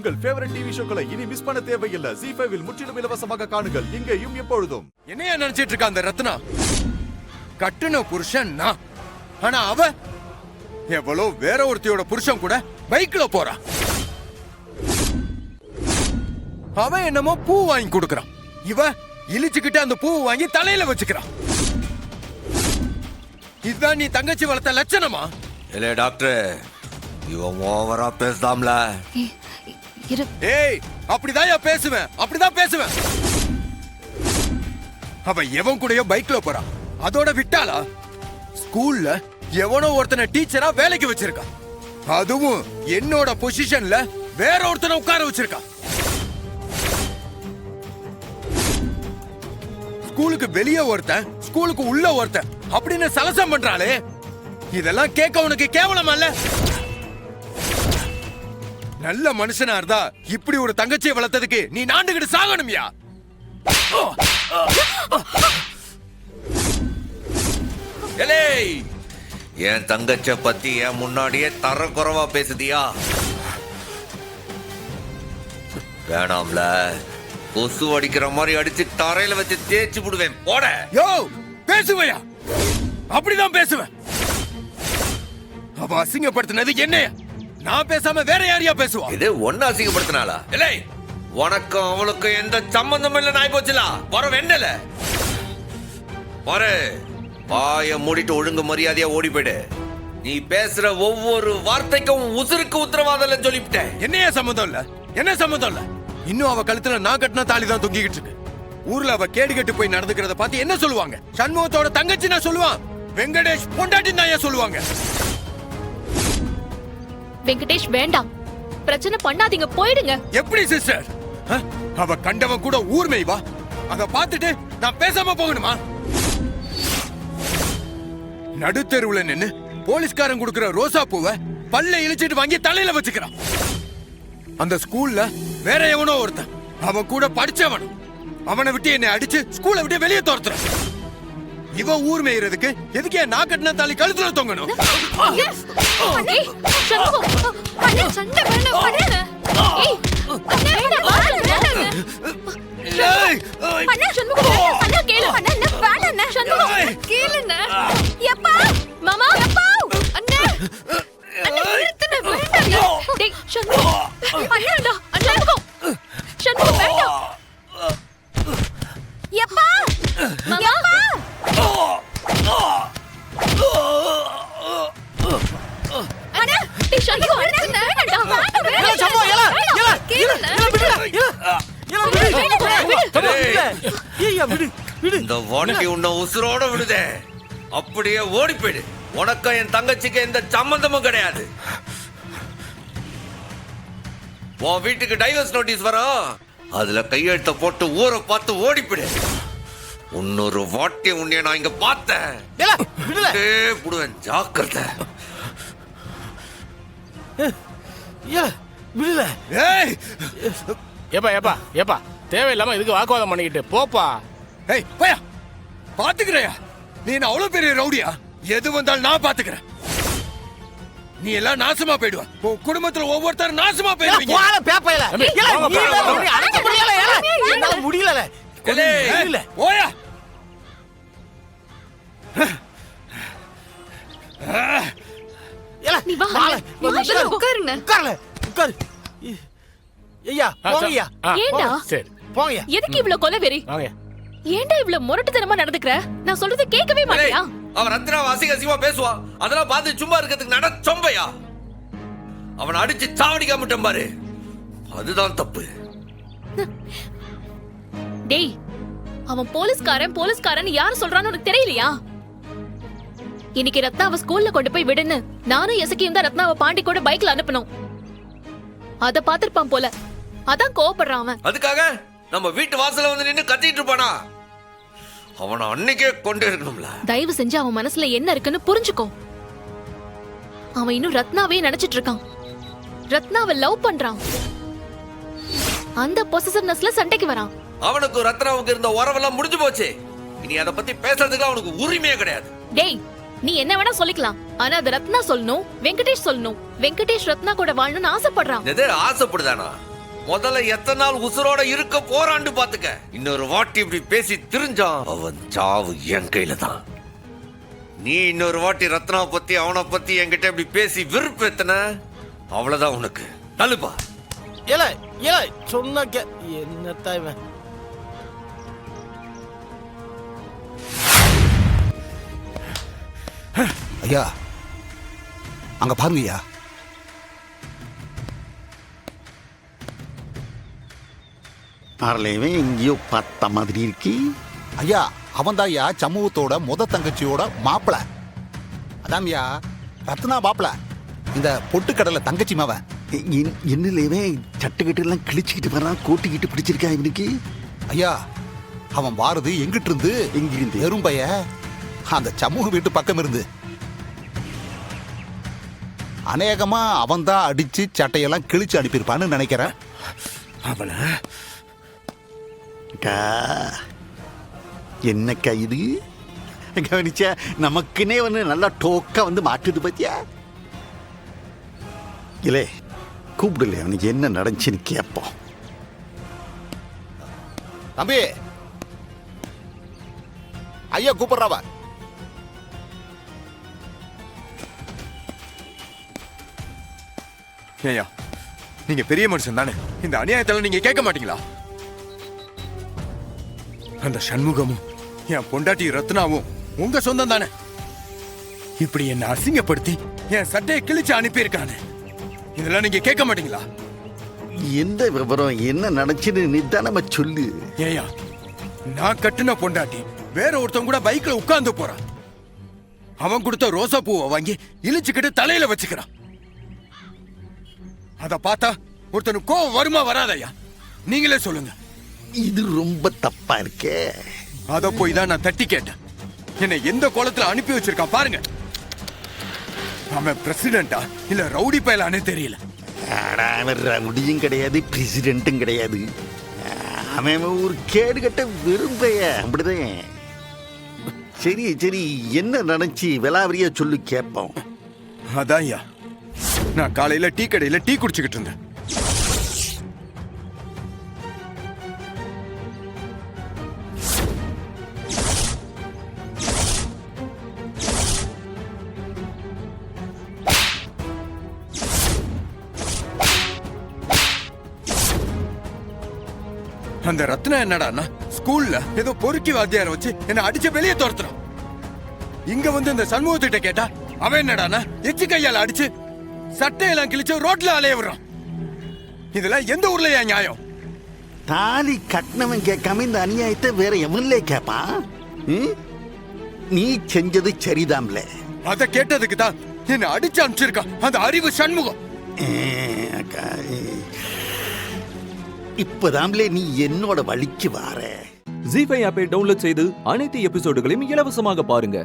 உங்கள் favourite TV ஷோக்களை இனி miss பண்ண தேவையில்லை. ZEE5 இல் முற்றிலும் இலவசமாக காணுங்கள். இங்கேயும் எப்பொழுதும். என்னையா நினைச்சிட்டு இருக்கா அந்த ரத்னா? கட்டுன புருஷன் நான். ஆனா அவ எவ்வளோ வேற ஒருத்தியோட புருஷன் கூட பைக்ல போறா. அவன் என்னமோ பூ வாங்கி கொடுக்கறான். இவ இழிச்சுக்கிட்டு அந்த பூ வாங்கி தலையில வச்சுக்கிறான். இதுதான் நீ தங்கச்சி வளர்த்த லட்சணமா? இல்ல டாக்டர், இவன் ஓவரா பேசாமல. ஏய், அப்படிதான் பேசுவேன், அப்படிதான் பேசுவேன். அவ எவன் கூடயோ பைக்ல போறான். அதோட விட்டாளா? ஸ்கூல்ல எவனோ ஒருத்தனை டீச்சரா வேலைக்கு வச்சிருக்கா. அதுவும் என்னோட பொசிஷன்ல வேற ஒருத்தனை உட்கார வச்சிருக்கா. ஸ்கூலுக்கு வெளியே ஒருத்தன், ஸ்கூலுக்கு உள்ள ஒருத்தன் அப்படின்னு சலசம் பண்றாளே, இதெல்லாம் கேட்க உனக்கு கேவலமா இல்ல? நல்ல மனுஷனா இருந்தா இப்படி ஒரு தங்கச்சியை வளர்த்ததுக்கு நீ நாண்டுகிட்டு சாகணும்யா. என் தங்கச்ச பத்தி என் முன்னாடியே தர குறைவா பேசுதியா? வேணாம்ல, கொசு அடிக்கிற மாதிரி அடிச்சு தரையில வச்சு தேய்ச்சி விடுவேன். போட யோ, பேசுவையா? அப்படிதான் பேசுவேன். அவ அசிங்கப்படுத்தினது என்னைய, நான் பேசாம வேற யாரையா பேசுவா? இது ஒன்னு அசிங்கப்படுத்தினாளா? இல்லை, உனக்கும் அவளுக்கு எந்த சம்பந்தமும் இல்ல. நாய் போச்சுலா வர வெண்ணல பாரு. வாய மூடிட்டு ஒழுங்கு மரியாதையா ஓடி போயிடு. நீ பேசுற ஒவ்வொரு வார்த்தைக்கும் உசுருக்கு உத்தரவாதம் சொல்லிவிட்டேன். என்னைய சம்மந்தம் இல்ல, என்ன சம்மந்தம் இல்ல. இன்னும் அவ கழுத்துல நான் கட்டின தாலி தான் தொங்கிக்கிட்டு இருக்கு. ஊர்ல அவ கேடு கெட்டு போய் நடந்துக்கிறத பார்த்து என்ன சொல்லுவாங்க? சண்முகத்தோட தங்கச்சி நான் சொல்லுவான், வெங்கடேஷ் பொண்டாட்டி தான் ஏன் சொல்லுவாங்க? வெங்கடேஷ் வேண்டாம், பிரச்சனை பண்ணாதீங்க, போயிடுங்க. எப்படி சிஸ்டர்? அவ கண்டவன் கூட ஊர்மை வா, அத பார்த்துட்டு நான் பேசாம போகணுமா? நடுத்தெருவுல நின்னு போலீஸ்காரன் கொடுக்கிற ரோசா பூவை பல்ல இழிச்சிட்டு வாங்கி தலையில வச்சுக்கிறான். அந்த ஸ்கூல்ல வேற எவனோ ஒருத்தன், அவன் கூட படிச்சவன், அவனை விட்டு என்னை அடிச்சு ஸ்கூலை விட்டு வெளியே துரத்துறான். இவ ஊர் மேயறதுக்கு எதுக்கே நான் கட்டின தாலி கழுத்துல தொங்கணும்? இந்த வாடகை உன்னை உசுரோட விடுதே, அப்படியே ஓடி போயிடு. உனக்கும் என் தங்கச்சிக்கு எந்த சம்பந்தமும் கிடையாது. உன் வீட்டுக்கு டைவர்ஸ் நோட்டீஸ் வரும், அதுல கையெழுத்த போட்டு ஊரை பார்த்து ஓடி போயிடு. இன்னொரு வாட்டி உன்னைய நான் இங்க பார்த்தேன் புடுவேன், ஜாக்கிரதை. ஏப்பா தேவையில்லாம இதுக்கு வாக்குவாதம் பண்ணிக்கிட்டு போப்பா. ஏய் போயா, பாத்துக்கிறையா? நீ என்ன அவ்வளவு பெரிய ரவுடியா? எது வந்தாலும் நான் பாத்துக்கிறேன். நீ எல்லாம் நாசமா போயிடுவ. உன் குடும்பத்துல ஒவ்வொருத்தரும் நாசமா போயிடுவீங்க. முடியல போயா. எதுக்கு இவ்வளவு கொலைவெறி? ஏன்டா இவ்வளவு முரட்டுத்தனமா நடந்துக்கிற? நான் சொல்றது கேட்கவே மாட்டியா? அவன் ரத்னா அசிங்கமா பேசுவா, அதெல்லாம் பார்த்து சும்மா இருக்கிறதுக்கு நட சொம்பையா? அவன் அடிச்சு சாவடிக்காமட்டும் பாரு, அதுதான் தப்பு. டேய், அவன் போலீஸ்காரன் யாரு சொல்றான்னு உனக்கு தெரியலையா? இன்னைக்கு ரத்னாவை ஸ்கூல்ல கொண்டு போய் விடுன்னு நானும் எசக்கியும் தான் ரத்னாவை பாண்டி கூட பைக்ல அனுப்பணும். அத பாத்திருப்பான் போல, அதான் கோவப்படுறான் அவன். அதுக்காக நம்ம வீட்டு வாசல்ல வந்து நின்னு கத்திட்டு இருப்பானா? அவனை அன்னைக்கே கொண்டு இருக்கணும்ல. தயவு செஞ்சு அவன் மனசுல என்ன இருக்குன்னு புரிஞ்சுக்கோ. அவன் இன்னும் ரத்னாவே நினைச்சிட்டு இருக்கான். ரத்னாவை லவ் பண்றான். அந்த பொசசிவ்னஸ்ல சண்டைக்கு வரான். அவனுக்கு ரத்னாவுக்கு இருந்த உறவெல்லாம் முடிஞ்சு போச்சு. இனி அத பத்தி பேசுறதுக்கு அவனுக்கு உரிமையே கிடையாது. டேய், நீ என்ன வேணா சொல்லிக்கலாம், ஆனா அது ரத்னா சொல்லணும், வெங்கடேஷ் சொல்லணும். வெங்கடேஷ் ரத்னா கூட வாழணும்னு ஆசைப்படுறான். எது ஆசைப்படுதானா? முதல்ல எத்தனை நாள் உசுரோட இருக்க போறான்னு பாத்துக்க. இன்னொரு வாட்டி இப்படி பேசி திரிஞ்சான் அவன் சாவு என் கையில தான். நீ இன்னொரு வாட்டி ரத்னா பத்தி அவனை பத்தி என்கிட்ட இப்படி பேசி விருப்பத்தன அவ்வளவுதான் உனக்கு. தள்ளுப்பா. ஏல ஏல சொன்னா என்ன தாய்வன். ஐயா அங்க பாருங்க ஐயா. ஆரலையவே எங்கேயோ பார்த்த மாதிரி இருக்கி. ஐயா அவன் தான் ஐயா சமூகத்தோட முத தங்கச்சியோட மாப்பிள. அதான் ஐயா ரத்னா மாப்பிள, இந்த பொட்டுக்கடலை தங்கச்சி மாவன். என்னலேவே சட்டுக்கட்டு எல்லாம் கிழிச்சுக்கிட்டு வரான், கோட்டிக்கிட்டு பிடிச்சிருக்கா இவனுக்கு. ஐயா அவன் வாரது எங்கிட்டு இருந்து? எங்கிருந்து? எறும்பைய அந்த சமூக வீட்டு பக்கம் இருந்து. அநேகமா அவன் தான் அடிச்சு சட்டையெல்லாம் கிழிச்சு அனுப்பியிருப்பான்னு நினைக்கிறேன். அவள என்னக்கா இது கவனிச்சா? நமக்குன்னே வந்து நல்லா டோக்கா வந்து மாட்டுது பத்தியா? இல்லே கூப்பிடல, அவனுக்கு என்ன நடந்துச்சுன்னு கேட்போம். தம்பி ஐயா கூப்பிடுறாவ. ஏய்யா, நீங்க பெரிய மனுஷன் தானே, இந்த அநியாயத்தெல்லாம் நீங்க கேட்க மாட்டீங்களா? அந்த சண்முகமும் என் பொண்டாட்டி ரத்னாவும் உங்க சொந்தம் தானே. இப்படி என்ன அசிங்கப்படுத்தி என் சட்டையை கிழிச்சு அனுப்பியிருக்கானே, இதெல்லாம் நீங்க கேட்க மாட்டீங்களா? எந்த விவரம் என்ன நடந்துச்சுன்னு நிதானமா சொல்லு. ஏய்யா, நான் கட்டுன பொண்டாட்டி வேற ஒருத்தன் கூட பைக்ல உட்கார்ந்து போறான். அவன் கொடுத்த ரோசா பூவை வாங்கி இழிச்சுக்கிட்டு தலையில வச்சுக்கிறான். அத பார்த்தா ஒருத்தனுக்கு கோவம் வருமா வராதையா? நீங்களே சொல்லுங்க. இது ரொம்ப தப்பா இருக்கே. அத போய் தான் நான் தட்டி கேட்டேன். என்னை எந்த கோலத்துல அனுப்பி வச்சிருக்கான் பாருங்க. அவன் பிரசிடென்டா இல்ல ரவுடி பயலானே தெரியல. ரவுடியும் கிடையாது, பிரசிடென்ட்டும் கிடையாது. அவன் ஒரு கேடு கட்ட விரும்பைய அப்படிதான். சரி சரி, என்ன நடந்துச்சு விலாவரியா சொல்லு கேட்போம். அதான்யா, நான் காலையில டீ கடையில டீ குடிச்சுக்கிட்டு இருந்தேன். அந்த ரத்னா என்னடான்னா ஸ்கூல்ல ஏதோ பொறுக்கி வாத்தியார வச்சு என்ன அடிச்சு வெளியே துரத்துறான். இங்க வந்து இந்த சண்முகத்திட்ட கேட்டா அவன் என்னடான்னா எச்சி கையால அடிச்சு சட்டையெல்லாம் கிழிச்சு ரோட்ல அலைய விடுறான். இதெல்லாம் எந்த ஊர்லயா நியாயம்? தாலி கட்டினவன் கேட்காம இந்த அநியாயத்தை வேற எவன்லே கேட்பான்? நீ செஞ்சது சரிதான்ல. அத கேட்டதுக்கு தான் என்ன அடிச்சு அனுப்பிச்சிருக்கான் அந்த அறிவு சண்முகம். இப்பதான்லே நீ என்னோட வழிக்கு வார. ஜீ5 ஆப்பை டவுன்லோட் செய்து அனைத்து எபிசோடுகளையும் இலவசமாக பாருங்க.